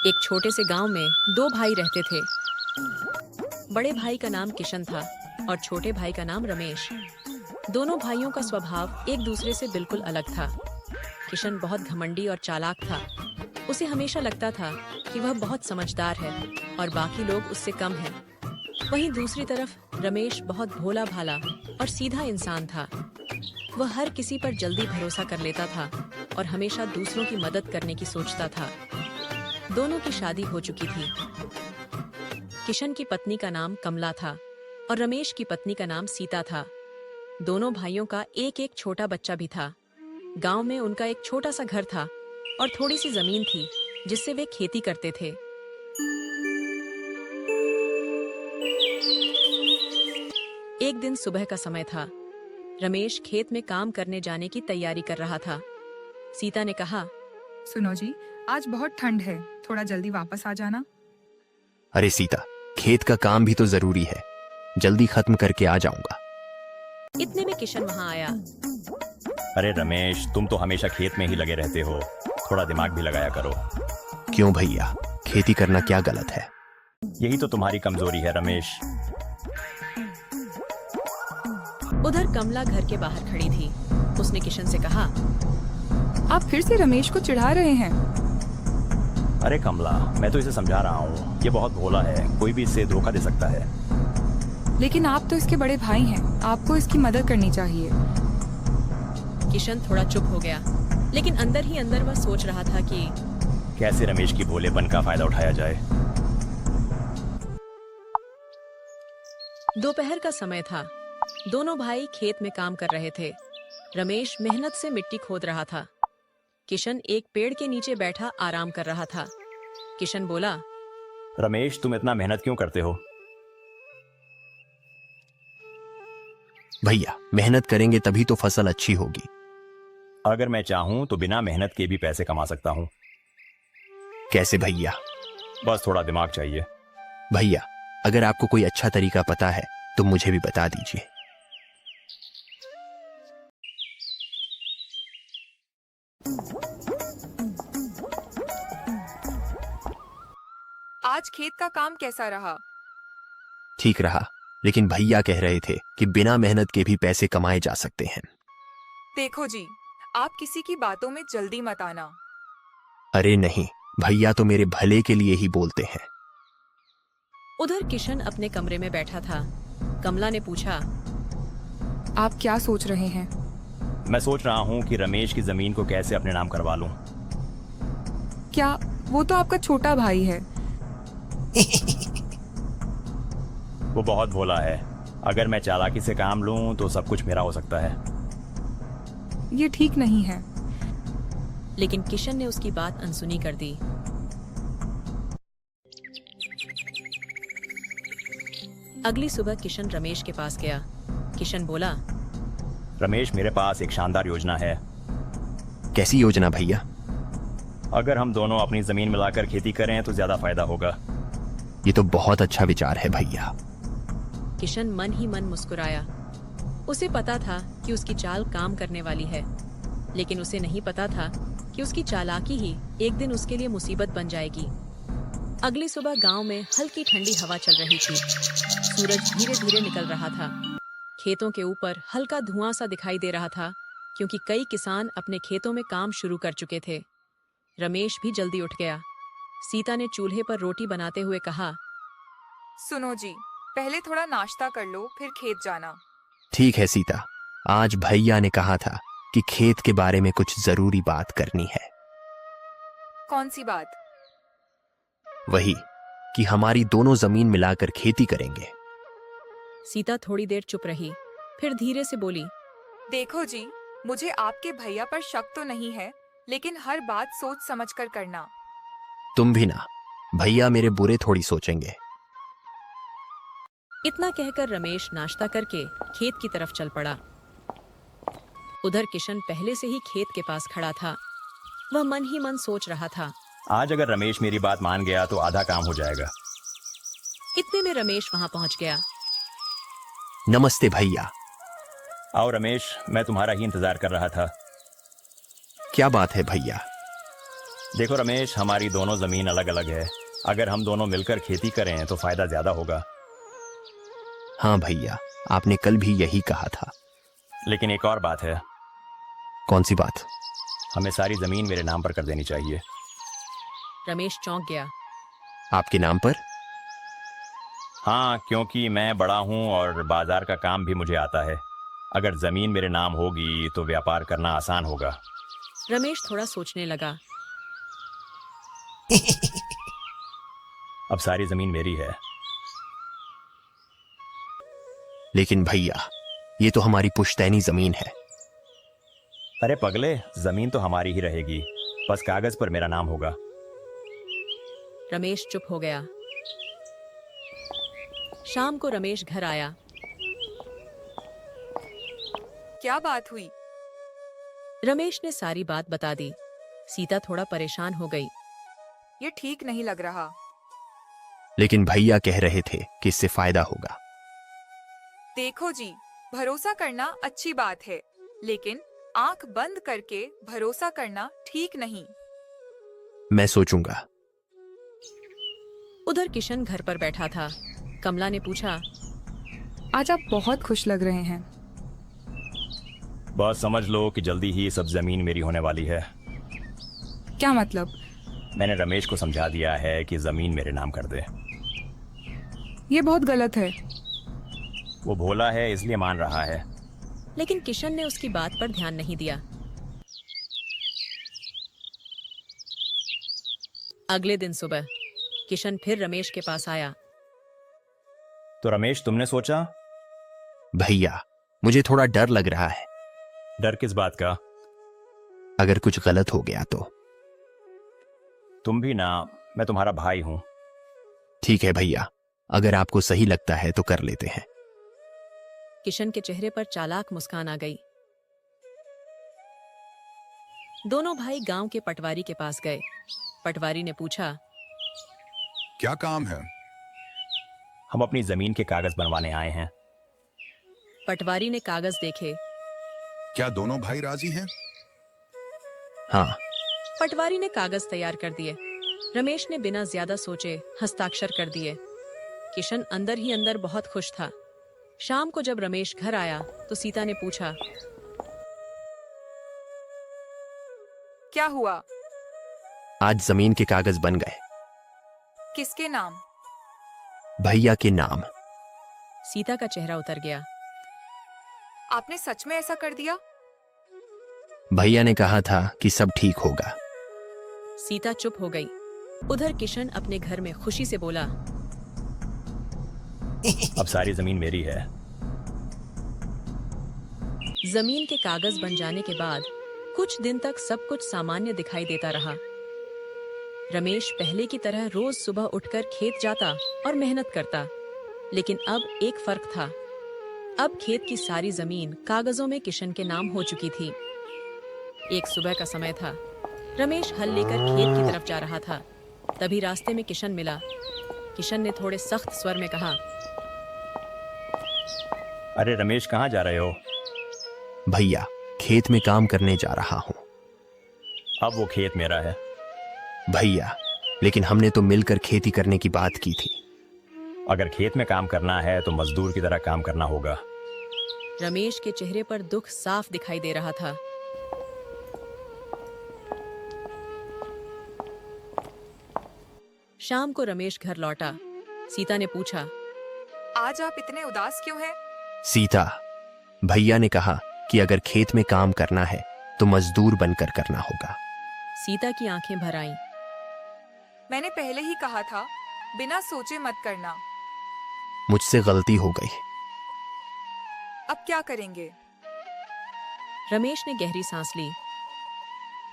एक छोटे से गांव में दो भाई रहते थे। बड़े भाई का नाम किशन था और छोटे भाई का नाम रमेश। दोनों भाइयों का स्वभाव एक दूसरे से बिल्कुल अलग था। किशन बहुत घमंडी और चालाक था। उसे हमेशा लगता था कि वह बहुत समझदार है और बाकी लोग उससे कम हैं। वहीं दूसरी तरफ रमेश बहुत भोला भाला और सीधा इंसान था। वह हर किसी पर जल्दी भरोसा कर लेता था और हमेशा दूसरों की मदद करने की सोचता था। दोनों की शादी हो चुकी थी। किशन की पत्नी का नाम कमला था और रमेश की पत्नी का नाम सीता था। दोनों भाइयों का एक एक छोटा बच्चा भी था। गांव में उनका एक छोटा सा घर था और थोड़ी सी जमीन थी जिससे वे खेती करते थे। एक दिन सुबह का समय था। रमेश खेत में काम करने जाने की तैयारी कर रहा था। सीता ने कहा, सुनो जी, आज बहुत ठंड है, थोड़ा जल्दी वापस आ जाना। अरे सीता, खेत का काम भी तो जरूरी है, जल्दी खत्म करके आ जाऊंगा। इतने में किशन वहां आया। अरे रमेश, तुम तो हमेशा खेत में ही लगे रहते हो, थोड़ा दिमाग भी लगाया करो। क्यों भैया, खेती करना क्या गलत है? यही तो तुम्हारी कमजोरी है रमेश। उधर कमला घर के बाहर खड़ी थी। उसने किशन से कहा, आप फिर से रमेश को चिढ़ा रहे हैं। अरे कमला, मैं तो इसे समझा रहा हूँ, ये बहुत भोला है, कोई भी इससे धोखा दे सकता है। लेकिन आप तो इसके बड़े भाई हैं, आपको इसकी मदद करनी चाहिए। किशन थोड़ा चुप हो गया, लेकिन अंदर ही अंदर वह सोच रहा था कि कैसे रमेश की भोलेपन का फायदा उठाया जाए। दोपहर का समय था। दोनों भाई खेत में काम कर रहे थे। रमेश मेहनत से मिट्टी खोद रहा था। किशन एक पेड़ के नीचे बैठा आराम कर रहा था। किशन बोला, रमेश, तुम इतना मेहनत क्यों करते हो? भैया, मेहनत करेंगे तभी तो फसल अच्छी होगी। अगर मैं चाहूँ तो बिना मेहनत के भी पैसे कमा सकता हूँ। कैसे भैया? बस थोड़ा दिमाग चाहिए। भैया, अगर आपको कोई अच्छा तरीका पता है तो मुझे भी बता दीजिए। आज खेत का काम कैसा रहा? ठीक रहा, लेकिन भैया कह रहे थे कि बिना मेहनत के भी पैसे कमाए जा सकते हैं। देखो जी, आप किसी की बातों में जल्दी मत आना। अरे नहीं, भैया तो मेरे भले के लिए ही बोलते हैं। उधर किशन अपने कमरे में बैठा था। कमला ने पूछा, आप क्या सोच रहे हैं? मैं सोच रहा हूँ कि रमेश की जमीन को कैसे अपने नाम करवा लूँ। क्या वो तो आपका छोटा भाई है। वो बहुत भोला है, अगर मैं चालाकी से काम लूँ तो सब कुछ मेरा हो सकता है। ये ठीक नहीं है। लेकिन किशन ने उसकी बात अनसुनी कर दी। अगली सुबह किशन रमेश के पास गया। किशन बोला, रमेश, मेरे पास एक शानदार योजना है। कैसी योजना भैया? अगर हम दोनों अपनी जमीन मिलाकर खेती करें तो ज्यादा फायदा होगा। ये तो बहुत अच्छा विचार है भैया। किशन मन ही मन मुस्कुराया। उसे पता था कि उसकी चाल काम करने वाली है, लेकिन उसे नहीं पता था कि उसकी चालाकी ही एक दिन उसके लिए मुसीबत बन जाएगी। अगली सुबह गांव में हल्की ठंडी हवा चल रही थी। सूरज धीरे धीरे निकल रहा था। खेतों के ऊपर हल्का धुआं सा दिखाई दे रहा था, क्योंकि कई किसान अपने खेतों में काम शुरू कर चुके थे। रमेश भी जल्दी उठ गया। सीता ने चूल्हे पर रोटी बनाते हुए कहा, सुनो जी, पहले थोड़ा नाश्ता कर लो, फिर खेत जाना। ठीक है सीता, आज भैया ने कहा था कि खेत के बारे में कुछ जरूरी बात करनी है। कौन सी बात? वही कि हमारी दोनों जमीन मिलाकर खेती करेंगे। सीता थोड़ी देर चुप रही, फिर धीरे से बोली, देखो जी, मुझे आपके भैया पर शक तो नहीं है, लेकिन हर बात सोच समझ कर करना। तुम भी ना, भैया मेरे बुरे थोड़ी सोचेंगे। इतना कहकर रमेश नाश्ता करके खेत की तरफ चल पड़ा। उधर किशन पहले से ही खेत के पास खड़ा था। वह मन ही मन सोच रहा था, आज अगर रमेश मेरी बात मान गया तो आधा काम हो जाएगा। इतने में रमेश वहां पहुंच गया। नमस्ते भैया। आओ रमेश, मैं तुम्हारा ही इंतजार कर रहा था। क्या बात है भैया? देखो रमेश, हमारी दोनों जमीन अलग अलग है। अगर हम दोनों मिलकर खेती करें तो फायदा ज्यादा होगा। हाँ भैया, आपने कल भी यही कहा था। लेकिन एक और बात है, कौन सी बात? हमें सारी जमीन मेरे नाम पर कर देनी चाहिए। रमेश चौंक गया। आपके नाम पर? हाँ, क्योंकि मैं बड़ा हूँ और बाजार का काम भी मुझे आता है। अगर जमीन मेरे नाम होगी तो व्यापार करना आसान होगा। रमेश थोड़ा सोचने लगा। अब सारी जमीन मेरी है। लेकिन भैया, ये तो हमारी पुश्तैनी जमीन है। अरे पगले, जमीन तो हमारी ही रहेगी, बस कागज पर मेरा नाम होगा। रमेश चुप हो गया। शाम को रमेश घर आया। क्या बात हुई? रमेश ने सारी बात बता दी। सीता थोड़ा परेशान हो गई। ये ठीक नहीं लग रहा। लेकिन भैया कह रहे थे कि इससे फायदा होगा। देखो जी, भरोसा करना अच्छी बात है, लेकिन आंख बंद करके भरोसा करना ठीक नहीं। मैं सोचूंगा। उधर किशन घर पर बैठा था। कमला ने पूछा, आज आप बहुत खुश लग रहे हैं। बस समझ लो कि जल्दी ही सब जमीन मेरी होने वाली है। क्या मतलब? मैंने रमेश को समझा दिया है कि जमीन मेरे नाम कर दे। ये बहुत गलत है। वो भोला है इसलिए मान रहा है। लेकिन किशन ने उसकी बात पर ध्यान नहीं दिया। अगले दिन सुबह किशन फिर रमेश के पास आया। तो रमेश, तुमने सोचा? भैया, मुझे थोड़ा डर लग रहा है। डर किस बात का? अगर कुछ गलत हो गया तो? तुम भी ना, मैं तुम्हारा भाई हूं। ठीक है भैया, अगर आपको सही लगता है तो कर लेते हैं। किशन के चेहरे पर चालाक मुस्कान आ गई। दोनों भाई गांव के पटवारी के पास गए। पटवारी ने पूछा, क्या काम है? हम अपनी जमीन के कागज बनवाने आए हैं। पटवारी ने कागज देखे। क्या दोनों भाई राजी हैं? हाँ। पटवारी ने कागज तैयार कर दिए। रमेश ने बिना ज्यादा सोचे हस्ताक्षर कर दिए। किशन अंदर ही अंदर बहुत खुश था। शाम को जब रमेश घर आया तो सीता ने पूछा, क्या हुआ? आज जमीन के कागज बन गए। किसके नाम? भैया के नाम। सीता का चेहरा उतर गया। आपने सच में ऐसा कर दिया? भैया ने कहा था कि सब ठीक होगा। सीता चुप हो गई। उधर किशन अपने घर में खुशी से बोला, अब सारी जमीन मेरी है। जमीन के कागज बन जाने के बाद कुछ दिन तक सब कुछ सामान्य दिखाई देता रहा। रमेश पहले की तरह रोज सुबह उठकर खेत जाता और मेहनत करता। लेकिन अब एक फर्क था। अब खेत की सारी जमीन कागजों में किशन के नाम हो चुकी थी। एक सुबह का समय था। रमेश हल लेकर खेत की तरफ जा रहा था। तभी रास्ते में किशन मिला। किशन ने थोड़े सख्त स्वर में कहा, अरे रमेश, कहाँ जा रहे हो? भैया, खेत में काम करने जा रहा हूँ। अब वो खेत मेरा है। भैया, लेकिन हमने तो मिलकर खेती करने की बात की थी। अगर खेत में काम करना है तो मजदूर की तरह काम करना होगा। रमेश के चेहरे पर दुख साफ दिखाई दे रहा था। शाम को रमेश घर लौटा। सीता ने पूछा, आज आप इतने उदास क्यों हैं? सीता, भैया ने कहा कि अगर खेत में काम करना है तो मजदूर बनकर करना होगा। सीता की आंखें भर आईं। मैंने पहले ही कहा था, बिना सोचे मत करना। मुझसे गलती हो गई। अब क्या करेंगे? रमेश ने गहरी सांस ली।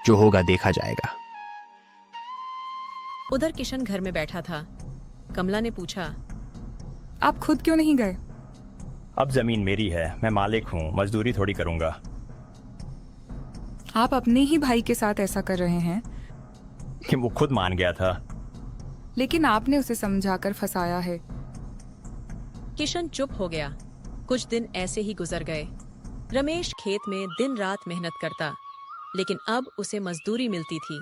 जो होगा देखा जाएगा। उधर किशन घर में बैठा था। कमला ने पूछा, आप खुद क्यों नहीं गए? अब जमीन मेरी है, मैं मालिक हूँ, मजदूरी थोड़ी करूंगा। आप अपने ही भाई के साथ ऐसा कर रहे हैं। कि वो खुद मान गया था। लेकिन आपने उसे समझाकर फंसाया है। किशन चुप हो गया। कुछ दिन ऐसे ही गुजर गए। रमेश खेत में दिन रात मेहनत करता, लेकिन अब उसे मजदूरी मिलती थी।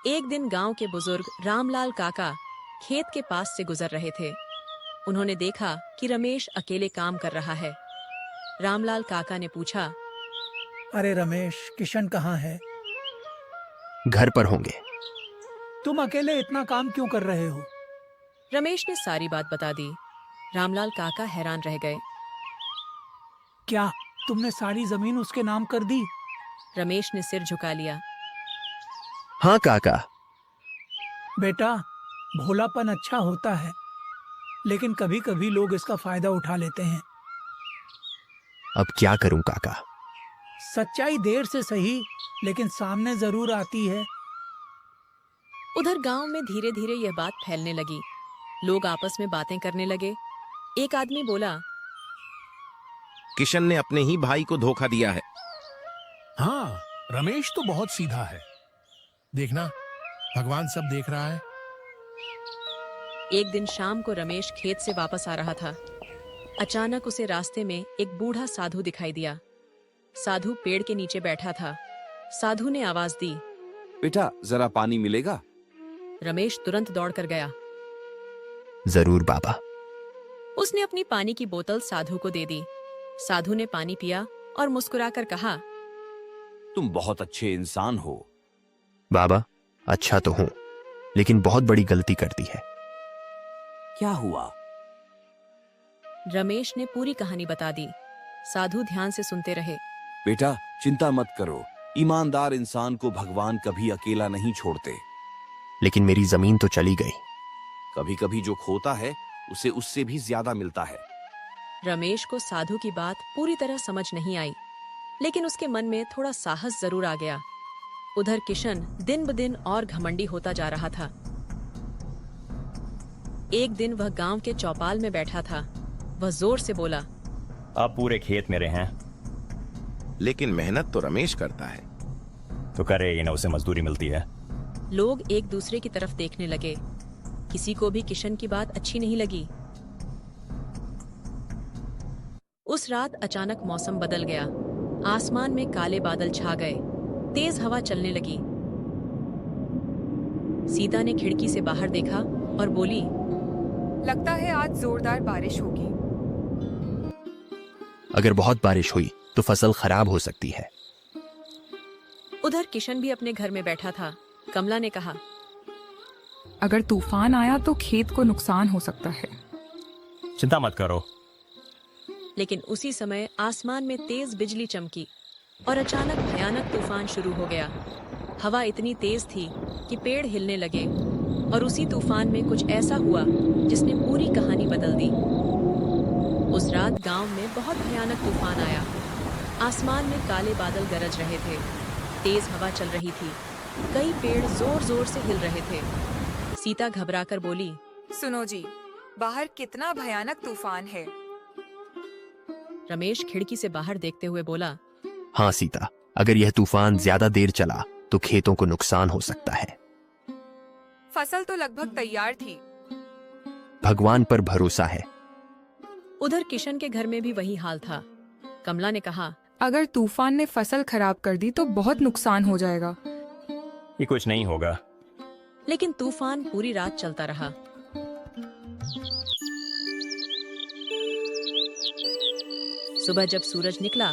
एक दिन गांव के बुजुर्ग रामलाल काका खेत के पास से गुजर रहे थे। उन्होंने देखा कि रमेश अकेले काम कर रहा है। रामलाल काका ने पूछा, अरे रमेश, किशन कहाँ है? घर पर होंगे। तुम अकेले इतना काम क्यों कर रहे हो? रमेश ने सारी बात बता दी। रामलाल काका हैरान रह गए। क्या तुमने सारी जमीन उसके नाम कर दी? रमेश ने सिर झुका लिया। हाँ काका। बेटा, भोलापन अच्छा होता है, लेकिन कभी कभी लोग इसका फायदा उठा लेते हैं। अब क्या करूं काका? सच्चाई देर से सही, लेकिन सामने जरूर आती है। उधर गांव में धीरे धीरे यह बात फैलने लगी। लोग आपस में बातें करने लगे। एक आदमी बोला, किशन ने अपने ही भाई को धोखा दिया है। हाँ, रमेश तो बहुत सीधा है। देखना, भगवान सब देख रहा है। एक दिन शाम को रमेश खेत से वापस आ रहा था। अचानक उसे रास्ते में एक बूढ़ा साधु दिखाई दिया। साधु पेड़ के नीचे बैठा था। साधु ने आवाज दी, बेटा, जरा पानी मिलेगा? रमेश तुरंत दौड़कर गया। जरूर बाबा। उसने अपनी पानी की बोतल साधु को दे दी। साधु ने पानी पिया और मुस्कुराकर कहा, तुम बहुत अच्छे इंसान हो। बाबा, अच्छा तो हूं, लेकिन बहुत बड़ी गलती कर दी है। क्या हुआ? रमेश ने पूरी कहानी बता दी। साधु ध्यान से सुनते रहे। बेटा, चिंता मत करो। ईमानदार इंसान को भगवान कभी अकेला नहीं छोड़ते। लेकिन मेरी जमीन तो चली गई। कभी कभी जो खोता है उसे उससे भी ज्यादा मिलता है। रमेश को साधु की बात पूरी तरह समझ नहीं आई, लेकिन उसके मन में थोड़ा साहस जरूर आ गया। उधर किशन दिन ब दिन और घमंडी होता जा रहा था। एक दिन वह गांव के चौपाल में बैठा था। वह जोर से बोला, अब पूरे खेत मेरे हैं। लेकिन मेहनत तो रमेश करता है। तो करे ही ना, उसे मजदूरी मिलती है। लोग एक दूसरे की तरफ देखने लगे। किसी को भी किशन की बात अच्छी नहीं लगी। उस रात अचानक मौसम बदल गया। आसमान में काले बादल छा गए। तेज हवा चलने लगी। सीता ने खिड़की से बाहर देखा और बोली, लगता है आज जोरदार बारिश होगी। अगर बहुत बारिश हुई तो फसल खराब हो सकती है। उधर किशन भी अपने घर में बैठा था। कमला ने कहा, अगर तूफान आया तो खेत को नुकसान हो सकता है। चिंता मत करो। लेकिन उसी समय आसमान में तेज बिजली चमकी और अचानक भयानक तूफान शुरू हो गया। हवा इतनी तेज थी कि पेड़ हिलने लगे और उसी तूफान में कुछ ऐसा हुआ जिसने पूरी कहानी बदल दी। उस रात गांव में बहुत भयानक तूफान आया। आसमान में काले बादल गरज रहे थे। तेज हवा चल रही थी। कई पेड़ जोर जोर से हिल रहे थे। सीता घबराकर बोली, सुनो जी, बाहर कितना भयानक तूफान है। रमेश खिड़की से बाहर देखते हुए बोला, हाँ सीता, अगर यह तूफान ज्यादा देर चला तो खेतों को नुकसान हो सकता है। फसल तो लगभग तैयार थी। भगवान पर भरोसा है। उधर किशन के घर में भी वही हाल था। कमला ने कहा, अगर तूफान ने फसल खराब कर दी तो बहुत नुकसान हो जाएगा। ये कुछ नहीं होगा। लेकिन तूफान पूरी रात चलता रहा। सुबह जब सूरज निकला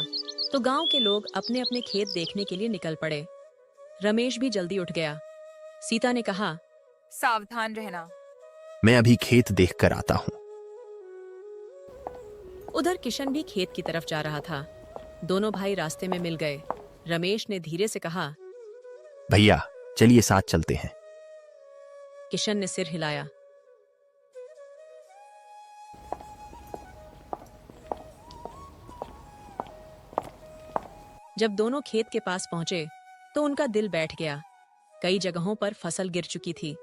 तो गांव के लोग अपने अपने खेत देखने के लिए निकल पड़े। रमेश भी जल्दी उठ गया। सीता ने कहा, सावधान रहना। मैं अभी खेत देख कर आता हूँ। उधर किशन भी खेत की तरफ जा रहा था। दोनों भाई रास्ते में मिल गए। रमेश ने धीरे से कहा, भैया चलिए साथ चलते हैं। किशन ने सिर हिलाया। जब दोनों खेत के पास पहुंचे तो उनका दिल बैठ गया। कई जगहों पर फसल गिर चुकी थी।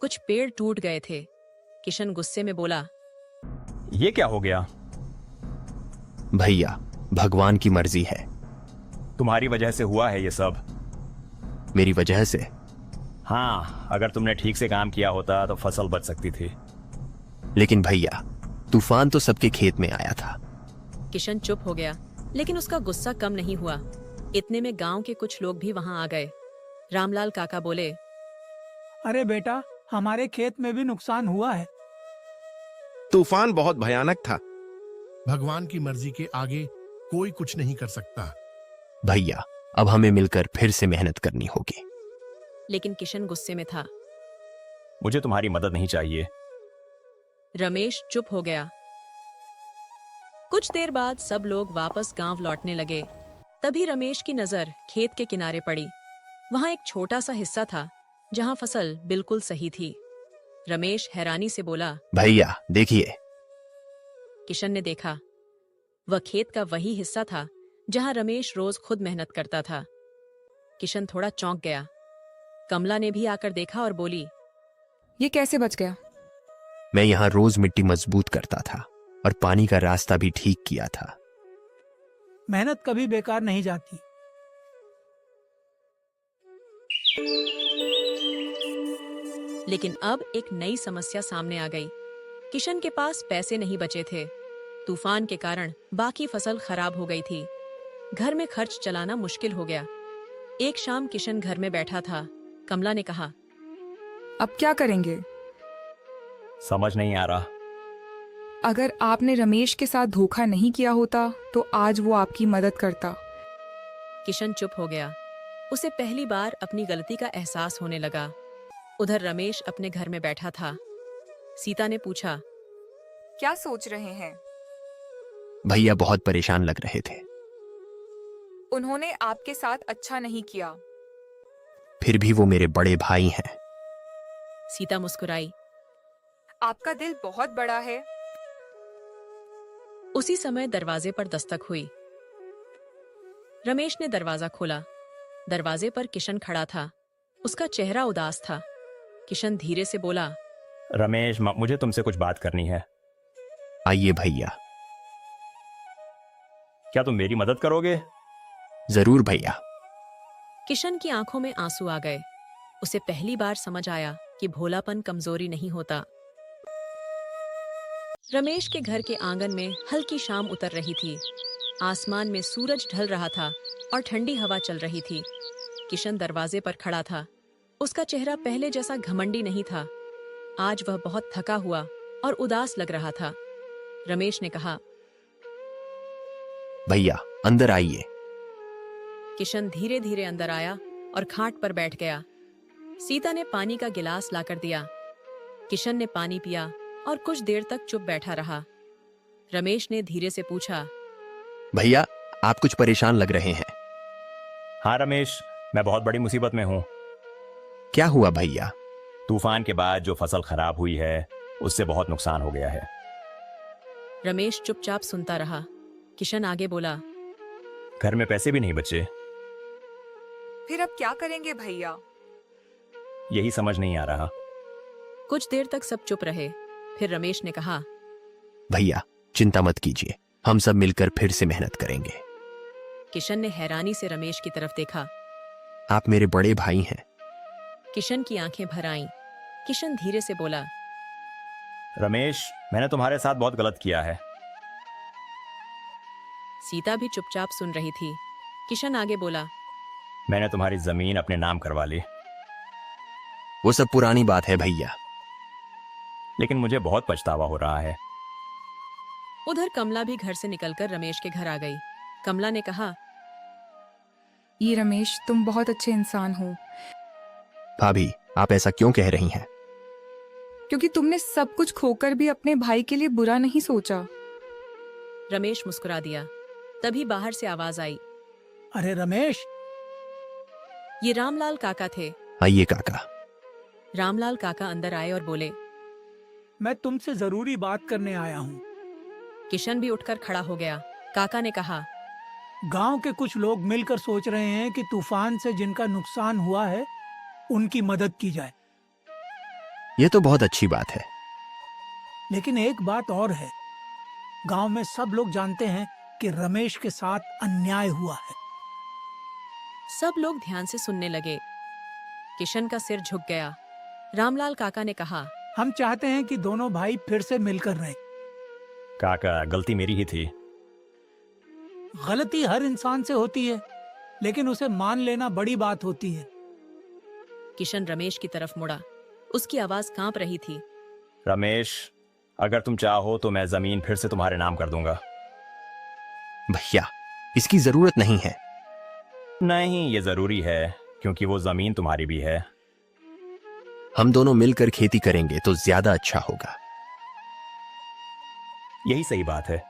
कुछ पेड़ टूट गए थे। किशन गुस्से में बोला, ये क्या हो गया? भैया, भगवान की मर्जी है। तुम्हारी वजह से हुआ है ये सब। मेरी वजह से? हाँ, अगर तुमने ठीक से काम किया होता तो फसल बच सकती थी। लेकिन भैया, तूफान तो सबके खेत में आया था। किशन चुप हो गया, लेकिन उसका गुस्सा कम नहीं हुआ। इतने में गांव के कुछ लोग भी वहां आ गए। रामलाल काका बोले, अरे बेटा, हमारे खेत में भी नुकसान हुआ है। तूफान बहुत भयानक था। भगवान की मर्जी के आगे कोई कुछ नहीं कर सकता। भैया, अब हमें मिलकर फिर से मेहनत करनी होगी। लेकिन किशन गुस्से में था। मुझे तुम्हारी मदद नहीं चाहिए। रमेश चुप हो गया। कुछ देर बाद सब लोग वापस गांव लौटने लगे। तभी रमेश की नजर खेत के किनारे पड़ी। वहां एक छोटा सा हिस्सा था जहां फसल बिल्कुल सही थी। रमेश हैरानी से बोला, भैया देखिए। किशन ने देखा। वह खेत का वही हिस्सा था जहां रमेश रोज खुद मेहनत करता था। किशन थोड़ा चौंक गया। कमला ने भी आकर देखा और बोली, ये कैसे बच गया? मैं यहाँ रोज मिट्टी मजबूत करता था और पानी का रास्ता भी ठीक किया था। मेहनत कभी बेकार नहीं जाती। लेकिन अब एक नई समस्या सामने आ गई। किशन के पास पैसे नहीं बचे थे। तूफान के कारण बाकी फसल खराब हो गई थी। घर में खर्च चलाना मुश्किल हो गया। एक शाम किशन घर में बैठा था। कमला ने कहा, अब क्या करेंगे? समझ नहीं आ रहा। अगर आपने रमेश के साथ धोखा नहीं किया होता तो आज वो आपकी मदद करता। किशन चुप हो गया। उसे पहली बार अपनी गलती का एहसास होने लगा। उधर रमेश अपने घर में बैठा था। सीता ने पूछा, क्या सोच रहे हैं? भैया बहुत परेशान लग रहे थे। उन्होंने आपके साथ अच्छा नहीं किया। फिर भी वो मेरे बड़े भाई हैं। सीता मुस्कुराई। आपका दिल बहुत बड़ा है। उसी समय दरवाजे पर दस्तक हुई। रमेश ने दरवाजा खोला। दरवाजे पर किशन खड़ा था। उसका चेहरा उदास था। किशन धीरे से बोला, रमेश, मुझे तुमसे कुछ बात करनी है। आइए भैया। क्या तुम मेरी मदद करोगे? जरूर भैया। किशन की आंखों में आंसू आ गए। उसे पहली बार समझ आया कि भोलापन कमजोरी नहीं होता। रमेश के घर के आंगन में हल्की शाम उतर रही थी। आसमान में सूरज ढल रहा था और ठंडी हवा चल रही थी। किशन दरवाजे पर खड़ा था। उसका चेहरा पहले जैसा घमंडी नहीं था। आज वह बहुत थका हुआ और उदास लग रहा था। रमेश ने कहा, भैया अंदर आइए। किशन धीरे धीरे अंदर आया और खाट पर बैठ गया। सीता ने पानी का गिलास लाकर दिया। किशन ने पानी पिया और कुछ देर तक चुप बैठा रहा। रमेश ने धीरे से पूछा, भैया आप कुछ परेशान लग रहे हैं। हाँ रमेश, मैं बहुत बड़ी मुसीबत में हूँ। क्या हुआ भैया? तूफान के बाद जो फसल खराब हुई है उससे बहुत नुकसान हो गया है। रमेश चुपचाप सुनता रहा। किशन आगे बोला, घर में पैसे भी नहीं बचे। फिर अब क्या करेंगे भैया? यही समझ नहीं आ रहा। कुछ देर तक सब चुप रहे। फिर रमेश ने कहा, भैया चिंता मत कीजिए, हम सब मिलकर फिर से मेहनत करेंगे। किशन ने हैरानी से रमेश की तरफ देखा। आप मेरे बड़े भाई हैं। किशन की आंखें भर आईं। किशन धीरे से बोला, रमेश, मैंने तुम्हारे साथ बहुत गलत किया है। सीता भी चुपचाप सुन रही थी। किशन आगे बोला, मैंने तुम्हारी जमीन अपने नाम करवा ली। वो सब पुरानी बात है भैया। लेकिन मुझे बहुत पछतावा हो रहा है। उधर कमला भी घर से निकलकर रमेश के घर आ गई। कमला ने कहा, ये रमेश, तुम बहुत अच्छे इंसान हो। भाभी आप ऐसा क्यों कह रही हैं? क्योंकि तुमने सब कुछ खोकर भी अपने भाई के लिए बुरा नहीं सोचा। रमेश मुस्कुरा दिया। तभी बाहर से आवाज आई। अरे रमेश! ये रामलाल काका थे। आइए काका। रामलाल काका अंदर आए और बोले, मैं तुमसे जरूरी बात करने आया हूँ। किशन भी उठकर खड़ा हो गया। काका ने कहा, गांव के कुछ लोग मिलकर सोच रहे हैं कि तूफान से जिनका नुकसान हुआ है उनकी मदद की जाए। ये तो बहुत अच्छी बात है। लेकिन एक बात और है, गांव में सब लोग जानते हैं कि रमेश के साथ अन्याय हुआ है। सब लोग ध्यान से सुनने लगे। किशन का सिर झुक गया। रामलाल काका ने कहा, हम चाहते हैं कि दोनों भाई फिर से मिलकर रहें। काका, गलती मेरी ही थी। गलती हर इंसान से होती है, लेकिन उसे मान लेना बड़ी बात होती है। किशन रमेश की तरफ मुड़ा। उसकी आवाज कांप रही थी। रमेश, अगर तुम चाहो तो मैं जमीन फिर से तुम्हारे नाम कर दूंगा। भैया, इसकी जरूरत नहीं है। नहीं, ये जरूरी है क्योंकि वो जमीन तुम्हारी भी है। हम दोनों मिलकर खेती करेंगे तो ज्यादा अच्छा होगा। यही सही बात है।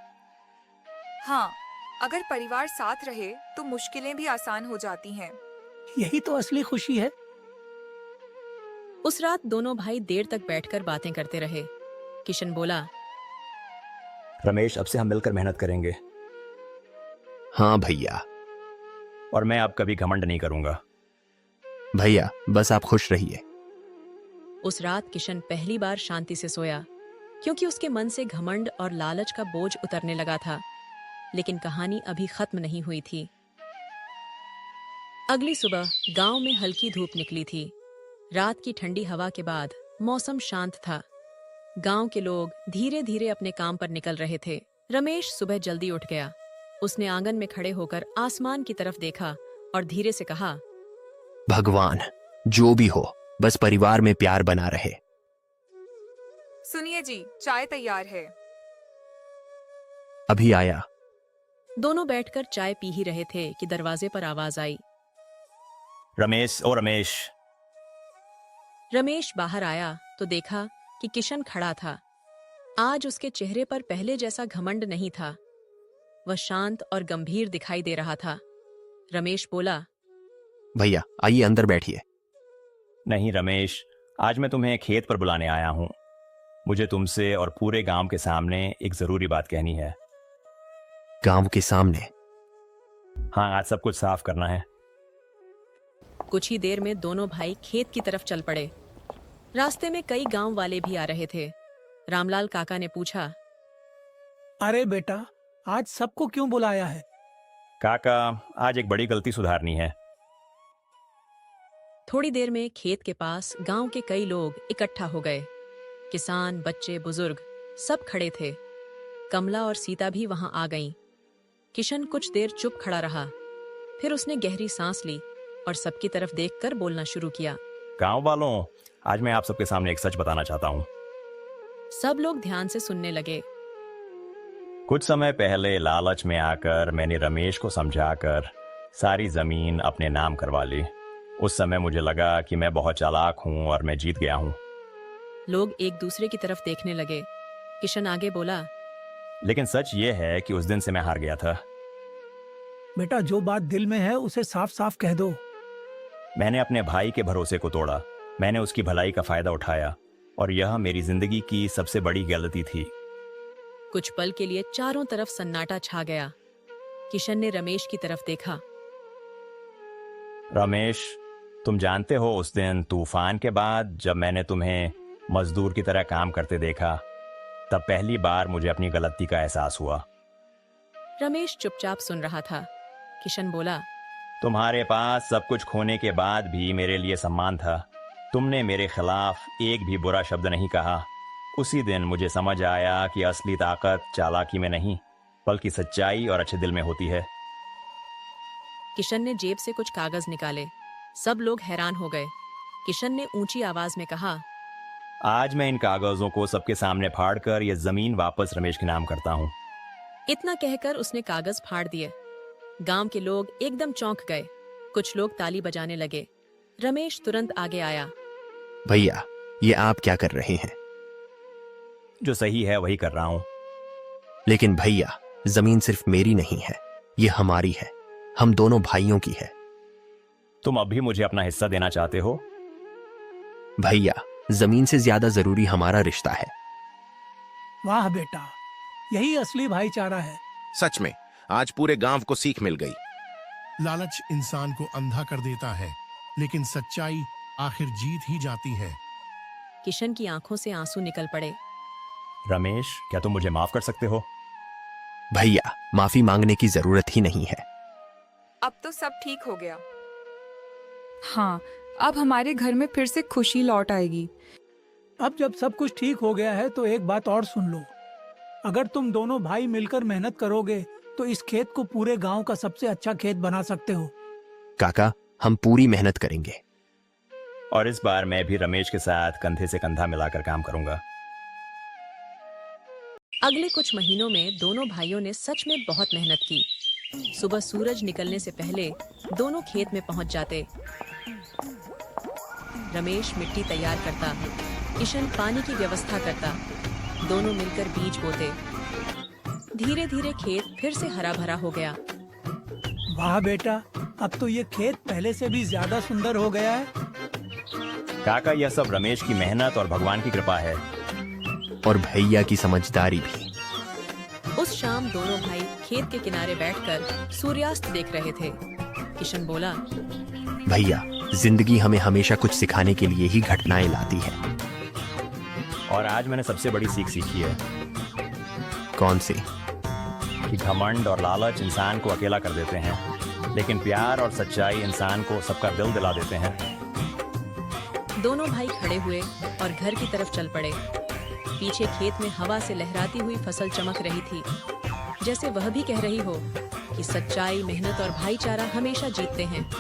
हाँ, अगर परिवार साथ रहे तो मुश्किलें भी आसान हो जाती हैं। यही तो असली खुशी है। उस रात दोनों भाई देर तक बैठकर बातें करते रहे। किशन बोला, रमेश, अब से हम मिलकर मेहनत करेंगे हाँ भैया। और मैं अब कभी घमंड नहीं करूंगा। भैया, बस आप खुश रहिए। उस रात किशन पहली बार शांति से सोया, क्योंकि उसके मन से घमंड और लालच का बोझ उतरने लगा था। लेकिन कहानी अभी खत्म नहीं हुई थी। अगली सुबह गांव में हल्की धूप निकली थी। रात की ठंडी हवा के बाद मौसम शांत था। गांव के लोग धीरे धीरे अपने काम पर निकल रहे थे। रमेश सुबह जल्दी उठ गया। उसने आंगन में खड़े होकर आसमान की तरफ देखा और धीरे से कहा, भगवान, जो भी हो, बस परिवार में प्यार बना रहे। सुनिए जी, चाय तैयार है। अभी आया। दोनों बैठकर चाय पी ही रहे थे कि दरवाजे पर आवाज आई। रमेश, ओ रमेश। रमेश बाहर आया तो देखा कि किशन खड़ा था। आज उसके चेहरे पर पहले जैसा घमंड नहीं था। वह शांत और गंभीर दिखाई दे रहा था। रमेश बोला, भैया, आइए अंदर बैठिए। नहीं रमेश, आज मैं तुम्हें खेत पर बुलाने आया हूं। मुझे तुमसे और पूरे गांव के सामने एक जरूरी बात कहनी है। गांव के सामने? हाँ, आज सब कुछ साफ करना है। कुछ ही देर में दोनों भाई खेत की तरफ चल पड़े। रास्ते में कई गांव वाले भी आ रहे थे। रामलाल काका ने पूछा, अरे बेटा, आज सबको क्यों बुलाया है? काका, आज एक बड़ी गलती सुधारनी है। थोड़ी देर में खेत के पास गांव के कई लोग इकट्ठा हो गए। किसान, बच्चे, बुजुर्ग सब खड़े थे। कमला और सीता भी वहां आ गईं। किशन कुछ देर चुप खड़ा रहा। फिर उसने गहरी सांस ली और सबकी तरफ देखकर बोलना शुरू किया। गांव वालों, आज मैं आप सबके सामने एक सच बताना चाहता हूँ। सब लोग ध्यान से सुनने लगे। कुछ समय पहले लालच में आकर मैंने रमेश को समझाकर सारी जमीन अपने नाम करवा ली। उस समय मुझे लगा कि मैं बहुत चालाक हूँ और मैं जीत गया हूँ। लोग एक दूसरे की तरफ देखने लगे। किशन आगे बोला, लेकिन सच ये है कि उस दिन से मैं हार गया था। बेटा, जो बात दिल में है उसे साफ साफ कह दो। मैंने अपने भाई के भरोसे को तोड़ा। मैंने उसकी भलाई का फायदा उठाया और यह मेरी जिंदगी की सबसे बड़ी गलती थी। कुछ पल के लिए चारों तरफ सन्नाटा छा गया। किशन ने रमेश की तरफ देखा। रमेश, तुम जानते हो, उस दिन तूफान के बाद जब मैंने तुम्हें मजदूर की तरह काम करते देखा, तब पहली बार मुझे अपनी गलती का एहसास हुआ। रमेश चुपचाप सुन रहा था। किशन बोला, तुम्हारे पास सब कुछ खोने के बाद भी मेरे लिए सम्मान था। तुमने मेरे खिलाफ एक भी बुरा शब्द नहीं कहा। उसी दिन मुझे समझ आया कि असली ताकत चालाकी में नहीं, बल्कि सच्चाई और अच्छे दिल में होती है। किशन ने जेब से कुछ कागज निकाले। सब लोग हैरान हो गए। किशन ने ऊंची आवाज में कहा, आज मैं इन कागजों को सबके सामने फाड़कर यह जमीन वापस रमेश के नाम करता हूँ। इतना कहकर उसने कागज फाड़ दिए। गांव के लोग एकदम चौंक गए। कुछ लोग ताली बजाने लगे। रमेश तुरंत आगे आया। भैया, ये आप क्या कर रहे हैं? जो सही है वही कर रहा हूँ। लेकिन भैया, जमीन सिर्फ मेरी नहीं है, ये हमारी है। हम दोनों भाइयों की है। तुम अब भी मुझे अपना हिस्सा देना चाहते हो? भैया, जमीन से ज्यादा जरूरी हमारा रिश्ता है। वाह बेटा, यही असली भाईचारा है। सच में, आज पूरे गांव को सीख मिल गई। लालच इंसान को अंधा कर देता है, लेकिन सच्चाई आखिर जीत ही जाती है। किशन की आंखों से आंसू निकल पड़े। रमेश, क्या तुम मुझे माफ कर सकते हो? भैया, माफी मांगने की जरूरत ही नहीं है। अब तो सब ठीक हो गया। हाँ, अब हमारे घर में फिर से खुशी लौट आएगी। अब जब सब कुछ ठीक हो गया है तो एक बात और सुन लो। अगर तुम दोनों भाई मिलकर मेहनत करोगे तो इस खेत को पूरे गांव का सबसे अच्छा खेत बना सकते हो। काका, हम पूरी मेहनत करेंगे। और इस बार मैं भी रमेश के साथ कंधे से कंधा मिलाकर काम करूंगा। अगले कुछ महीनों में दोनों भाइयों ने सच में बहुत मेहनत की। सुबह सूरज निकलने से पहले दोनों खेत में पहुंच जाते। रमेश मिट्टी तैयार करता, किशन पानी की व्यवस्था करता। दोनों मिलकर बीज बोते। धीरे धीरे खेत फिर से हरा भरा हो गया। वाह बेटा, अब तो ये खेत पहले से भी ज्यादा सुंदर हो गया है। काका, यह सब रमेश की मेहनत और भगवान की कृपा है। और भैया की समझदारी भी। उस शाम दोनों भाई खेत के किनारे बैठकर सूर्यास्त देख रहे थे। किशन बोला, भैया, जिंदगी हमें हमेशा कुछ सिखाने के लिए ही घटनाएं लाती है। और आज मैंने सबसे बड़ी सीख सीखी है कौन सी? कि घमंड और लालच इंसान को अकेला कर देते हैं, लेकिन प्यार और सच्चाई इंसान को सबका दिल दिला देते हैं। दोनों भाई खड़े हुए और घर की तरफ चल पड़े। पीछे खेत में हवा से लहराती हुई फसल चमक रही थी, जैसे वह भी कह रही हो कि सच्चाई, मेहनत और भाईचारा हमेशा जीतते हैं।